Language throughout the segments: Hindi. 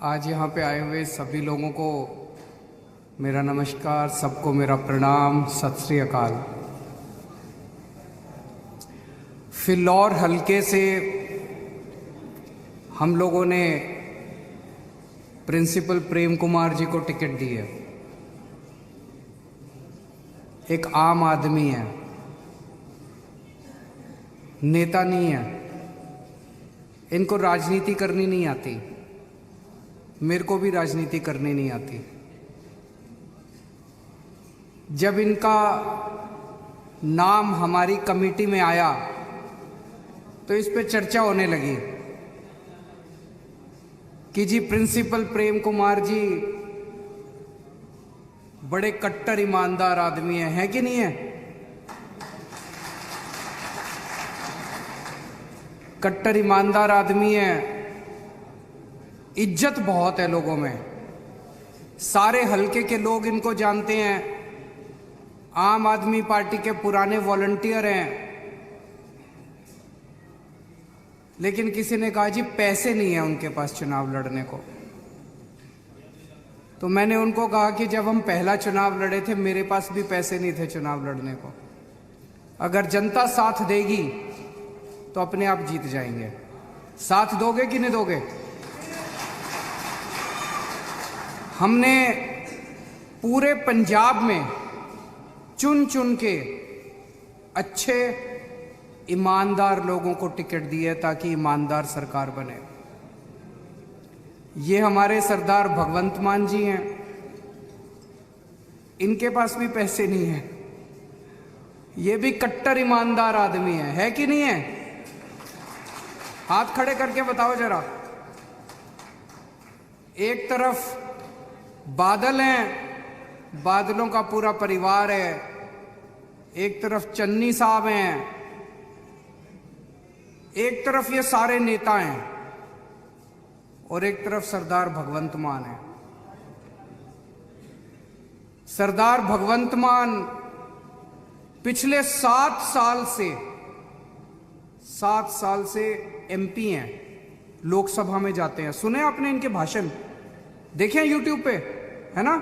आज यहाँ पे आए हुए सभी लोगों को मेरा नमस्कार, सबको मेरा प्रणाम, सत श्री अकाल। फिलौर हलके से हम लोगों ने प्रिंसिपल प्रेम कुमार जी को टिकट दी है। एक आम आदमी है, नेता नहीं है, इनको राजनीति करनी नहीं आती, मेरे को भी राजनीति करनी नहीं आती। जब इनका नाम हमारी कमेटी में आया तो इस पे चर्चा होने लगी कि जी प्रिंसिपल प्रेम कुमार जी बड़े कट्टर ईमानदार आदमी है कि नहीं है? कट्टर ईमानदार आदमी है, इज्जत बहुत है लोगों में, सारे हलके के लोग इनको जानते हैं, आम आदमी पार्टी के पुराने वॉलंटियर हैं। लेकिन किसी ने कहा जी पैसे नहीं है उनके पास चुनाव लड़ने को। तो मैंने उनको कहा कि जब हम पहला चुनाव लड़े थे मेरे पास भी पैसे नहीं थे चुनाव लड़ने को। अगर जनता साथ देगी तो अपने आप जीत जाएंगे। साथ दोगे कि नहीं दोगे? हमने पूरे पंजाब में चुन चुन के अच्छे ईमानदार लोगों को टिकट दी है ताकि ईमानदार सरकार बने। ये हमारे सरदार भगवंत मान जी हैं, इनके पास भी पैसे नहीं है, ये भी कट्टर ईमानदार आदमी है कि नहीं है? हाथ खड़े करके बताओ जरा। एक तरफ बादल हैं, बादलों का पूरा परिवार है, एक तरफ चन्नी साहब हैं, एक तरफ ये सारे नेता हैं और एक तरफ सरदार भगवंत मान है। सरदार भगवंत मान पिछले 7 साल से एमपी हैं, लोकसभा में जाते हैं। सुने आपने इनके भाषण? देखें यूट्यूब पे, है ना?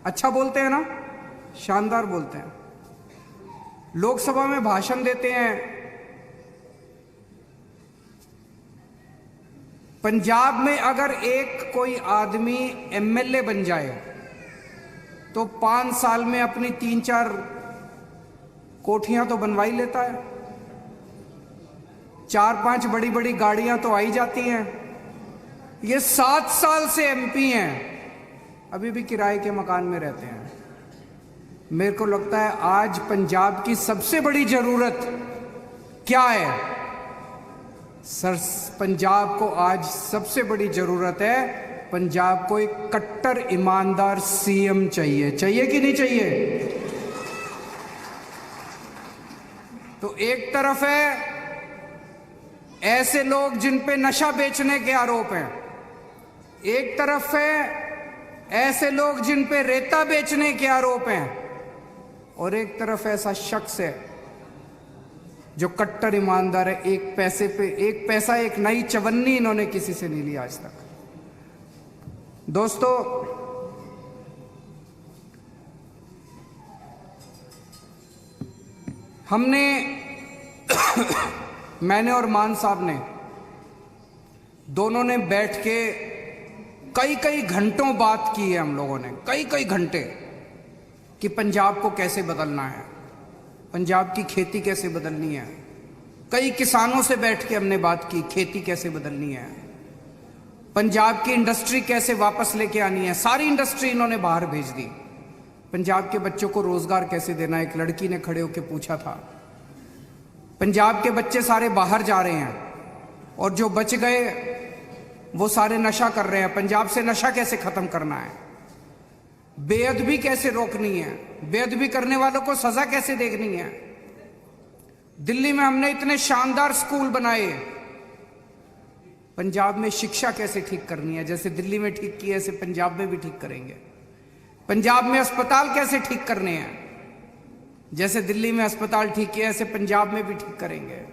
अच्छा बोलते हैं ना, शानदार बोलते हैं। लोकसभा में भाषण देते हैं। पंजाब में अगर एक कोई आदमी एमएलए बन जाए तो 5 साल में अपनी 3-4 कोठियां तो बनवा ही लेता है, 4-5 बड़ी बड़ी गाड़ियां तो आई जाती हैं। ये 7 साल से एमपी हैं, अभी भी किराए के मकान में रहते हैं। मेरे को लगता है आज पंजाब की सबसे बड़ी जरूरत क्या है? सर, पंजाब को आज सबसे बड़ी जरूरत है, पंजाब को एक कट्टर ईमानदार सीएम चाहिए। चाहिए कि नहीं चाहिए? तो एक तरफ है ऐसे लोग जिन पे नशा बेचने के आरोप हैं, एक तरफ है ऐसे लोग जिन पे रेता बेचने के आरोप हैं, और एक तरफ ऐसा शख्स है जो कट्टर ईमानदार है। एक पैसा एक नई चवन्नी इन्होंने किसी से नहीं लिया आज तक। दोस्तों, हमने मैंने और मान साहब ने दोनों ने बैठ के कई घंटों बात की है। हम लोगों ने कई घंटे कि पंजाब को कैसे बदलना है, पंजाब की खेती कैसे बदलनी है। कई किसानों से बैठ के हमने बात की, खेती कैसे बदलनी है, पंजाब की इंडस्ट्री कैसे वापस लेके आनी है। सारी इंडस्ट्री इन्होंने बाहर भेज दी। पंजाब के बच्चों को रोजगार कैसे देना, एक लड़की ने खड़े होकर पूछा था। पंजाब के बच्चे सारे बाहर जा रहे हैं और जो बच गए वो सारे नशा कर रहे हैं। पंजाब से नशा कैसे खत्म करना है, बेअदबी कैसे रोकनी है, बेअदबी करने वालों को सजा कैसे देखनी है। दिल्ली में हमने इतने शानदार स्कूल बनाए, पंजाब में शिक्षा कैसे ठीक करनी है। जैसे दिल्ली में ठीक की ऐसे पंजाब में भी ठीक करेंगे। पंजाब में अस्पताल कैसे ठीक करने हैं, जैसे दिल्ली में अस्पताल ठीक किया ऐसे पंजाब में भी ठीक करेंगे।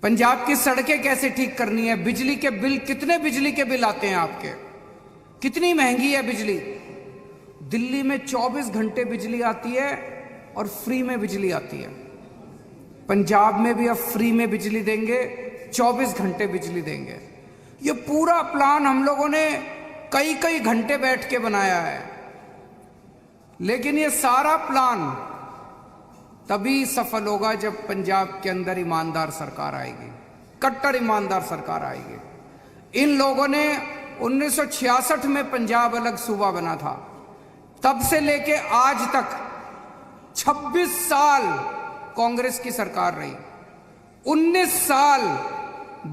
पंजाब की सड़कें कैसे ठीक करनी है, बिजली के बिल, कितने बिजली के बिल आते हैं आपके, कितनी महंगी है बिजली। दिल्ली में 24 घंटे बिजली आती है और फ्री में बिजली आती है। पंजाब में भी अब फ्री में बिजली देंगे, 24 घंटे बिजली देंगे। ये पूरा प्लान हम लोगों ने कई कई घंटे बैठ के बनाया है, लेकिन ये सारा प्लान तभी सफल होगा जब पंजाब के अंदर ईमानदार सरकार आएगी, कट्टर ईमानदार सरकार आएगी। इन लोगों ने 1966 में पंजाब अलग सूबा बना था, तब से लेके आज तक 26 साल कांग्रेस की सरकार रही, 19 साल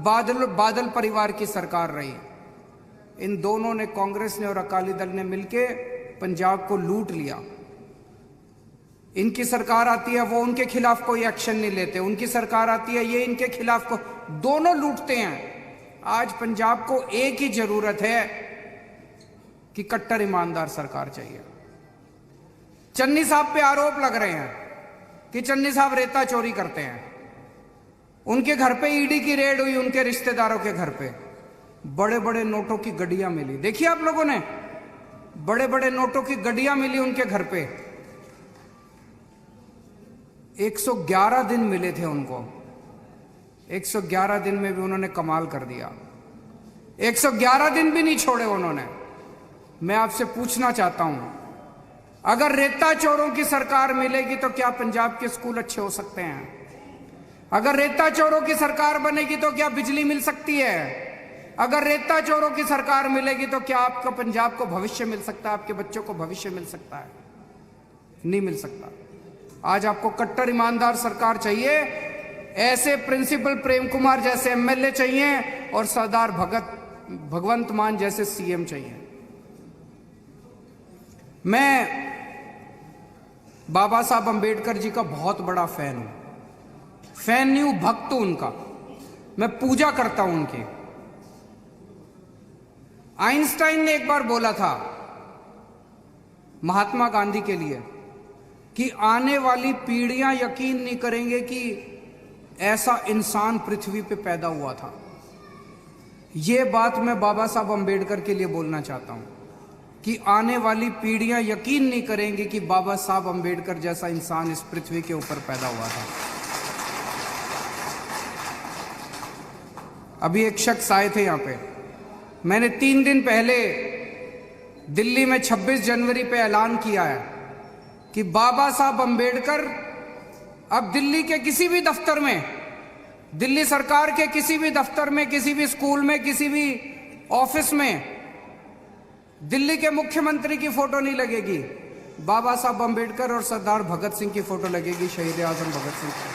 बादल परिवार की सरकार रही। इन दोनों ने, कांग्रेस ने और अकाली दल ने मिलके पंजाब को लूट लिया। इनकी सरकार आती है, वो उनके खिलाफ कोई एक्शन नहीं लेते, उनकी सरकार आती है, ये इनके खिलाफ को, दोनों लूटते हैं। आज पंजाब को एक ही जरूरत है कि कट्टर ईमानदार सरकार चाहिए। चन्नी साहब पे आरोप लग रहे हैं कि चन्नी साहब रेता चोरी करते हैं। उनके घर पे ईडी की रेड हुई, उनके रिश्तेदारों के घर पे बड़े बड़े नोटों की गड्डियां मिली। देखिए आप लोगों ने, बड़े बड़े नोटों की गड्डियां मिली उनके घर पे। 111 दिन मिले थे उनको, 111 दिन में भी उन्होंने कमाल कर दिया। 111 दिन भी नहीं छोड़े उन्होंने। मैं आपसे पूछना चाहता हूं, अगर रेता चोरों की सरकार मिलेगी तो क्या पंजाब के स्कूल अच्छे हो सकते हैं? अगर रेता चोरों की सरकार बनेगी तो क्या बिजली मिल सकती है? अगर रेता चोरों की सरकार मिलेगी तो क्या आपका पंजाब को भविष्य मिल सकता है, आपके बच्चों को भविष्य मिल सकता है? नहीं मिल सकता। आज आपको कट्टर ईमानदार सरकार चाहिए, ऐसे प्रिंसिपल प्रेम कुमार जैसे एमएलए चाहिए और सरदार भगवंत मान जैसे सीएम चाहिए। मैं बाबा साहब अंबेडकर जी का बहुत बड़ा फैन हूं, फैन नहीं हूं, भक्त हूं उनका। मैं पूजा करता हूं उनकी। आइंस्टाइन ने एक बार बोला था महात्मा गांधी के लिए कि आने वाली पीढ़ियां यकीन नहीं करेंगे कि ऐसा इंसान पृथ्वी पे पैदा हुआ था। यह बात मैं बाबा साहब अंबेडकर के लिए बोलना चाहता हूं कि आने वाली पीढ़ियां यकीन नहीं करेंगी कि बाबा साहब अंबेडकर जैसा इंसान इस पृथ्वी के ऊपर पैदा हुआ था। अभी एक शख्स आए थे यहां पे, मैंने 3 दिन पहले दिल्ली में 26 जनवरी पे ऐलान किया है कि बाबा साहब अंबेडकर अब दिल्ली के किसी भी दफ्तर में, दिल्ली सरकार के किसी भी दफ्तर में, किसी भी स्कूल में, किसी भी ऑफिस में दिल्ली के मुख्यमंत्री की फोटो नहीं लगेगी, बाबा साहब अंबेडकर और सरदार भगत सिंह की फोटो लगेगी, शहीद आजम भगत सिंह की।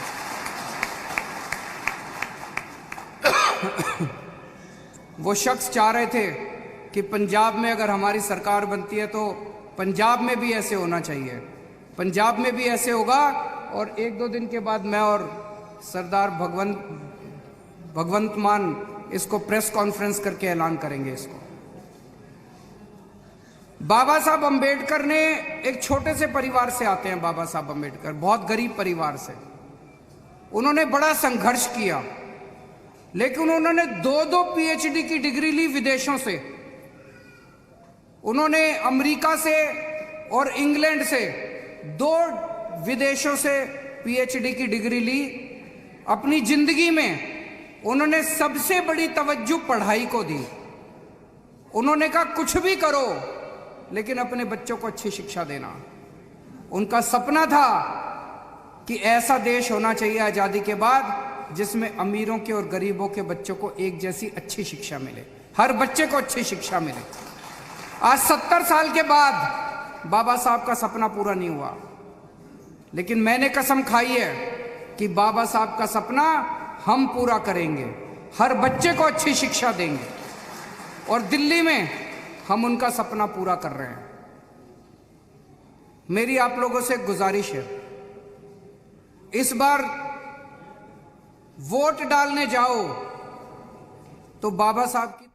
वो शख्स चाह रहे थे कि पंजाब में अगर हमारी सरकार बनती है तो पंजाब में भी ऐसे होना चाहिए, पंजाब में भी ऐसे होगा। और 1-2 दिन के बाद मैं और सरदार भगवंत मान इसको प्रेस कॉन्फ्रेंस करके ऐलान करेंगे इसको। बाबा साहब अंबेडकर ने, एक छोटे से परिवार से आते हैं बाबा साहब अंबेडकर, बहुत गरीब परिवार से। उन्होंने बड़ा संघर्ष किया, लेकिन उन्होंने 2-2 पीएचडी की डिग्री ली विदेशों से। उन्होंने अमेरिका से और इंग्लैंड से 2 विदेशों से पीएचडी की डिग्री ली। अपनी जिंदगी में उन्होंने सबसे बड़ी तवज्जो पढ़ाई को दी। उन्होंने कहा कुछ भी करो लेकिन अपने बच्चों को अच्छी शिक्षा देना। उनका सपना था कि ऐसा देश होना चाहिए आजादी के बाद जिसमें अमीरों के और गरीबों के बच्चों को एक जैसी अच्छी शिक्षा मिले, हर बच्चे को अच्छी शिक्षा मिले। आज 70 साल के बाद बाबा साहब का सपना पूरा नहीं हुआ, लेकिन मैंने कसम खाई है कि बाबा साहब का सपना हम पूरा करेंगे, हर बच्चे को अच्छी शिक्षा देंगे। और दिल्ली में हम उनका सपना पूरा कर रहे हैं। मेरी आप लोगों से गुजारिश है, इस बार वोट डालने जाओ तो बाबा साहब की